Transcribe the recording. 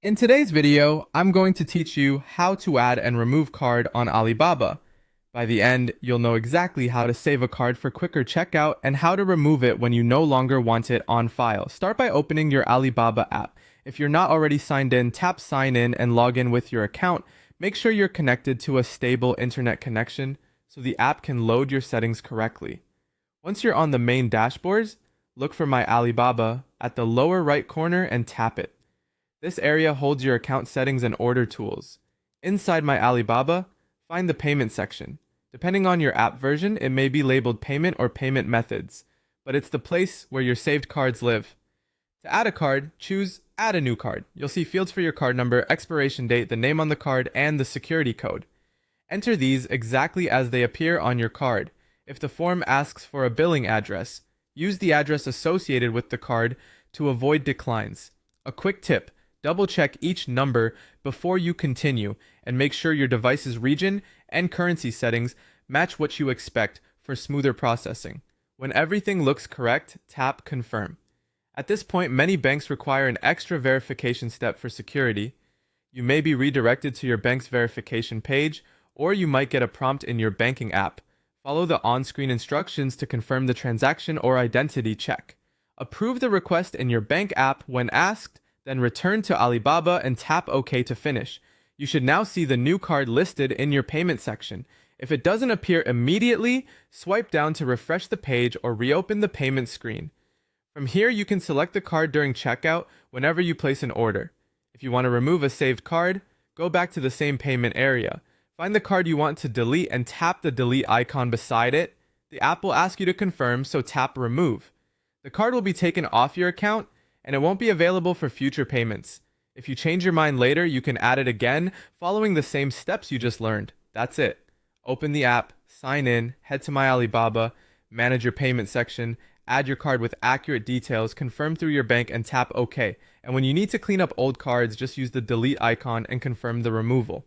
In today's video, I'm going to teach you how to add and remove card on Alibaba. By the end, you'll know exactly how to save a card for quicker checkout and how to remove it when you no longer want it on file. Start by opening your Alibaba app. If you're not already signed in, tap sign in and log in with your account. Make sure you're connected to a stable internet connection so the app can load your settings correctly. Once you're on the main dashboards, look for My Alibaba at the lower right corner and tap it. This area holds your account settings and order tools. Inside My Alibaba, find the payment section. Depending on your app version, it may be labeled payment or payment methods, but it's the place where your saved cards live. To add a card, choose Add a new card. You'll see fields for your card number, expiration date, the name on the card, and the security code. Enter these exactly as they appear on your card. If the form asks for a billing address, use the address associated with the card to avoid declines. A quick tip: double check each number before you continue and make sure your device's region and currency settings match what you expect for smoother processing. When everything looks correct, tap Confirm. At this point, many banks require an extra verification step for security. You may be redirected to your bank's verification page, or you might get a prompt in your banking app. Follow the on-screen instructions to confirm the transaction or identity check. Approve the request in your bank app when asked, then return to Alibaba and tap OK to finish. You should now see the new card listed in your payment section. If it doesn't appear immediately, swipe down to refresh the page or reopen the payment screen. From here, you can select the card during checkout whenever you place an order. If you want to remove a saved card, go back to the same payment area. Find the card you want to delete and tap the delete icon beside it. The app will ask you to confirm, so tap Remove. The card will be taken off your account and it won't be available for future payments. If you change your mind later, you can add it again following the same steps you just learned. That's it. Open the app, sign in, head to My Alibaba, manage your payment section, add your card with accurate details, confirm through your bank, and tap OK. And when you need to clean up old cards, just use the delete icon and confirm the removal.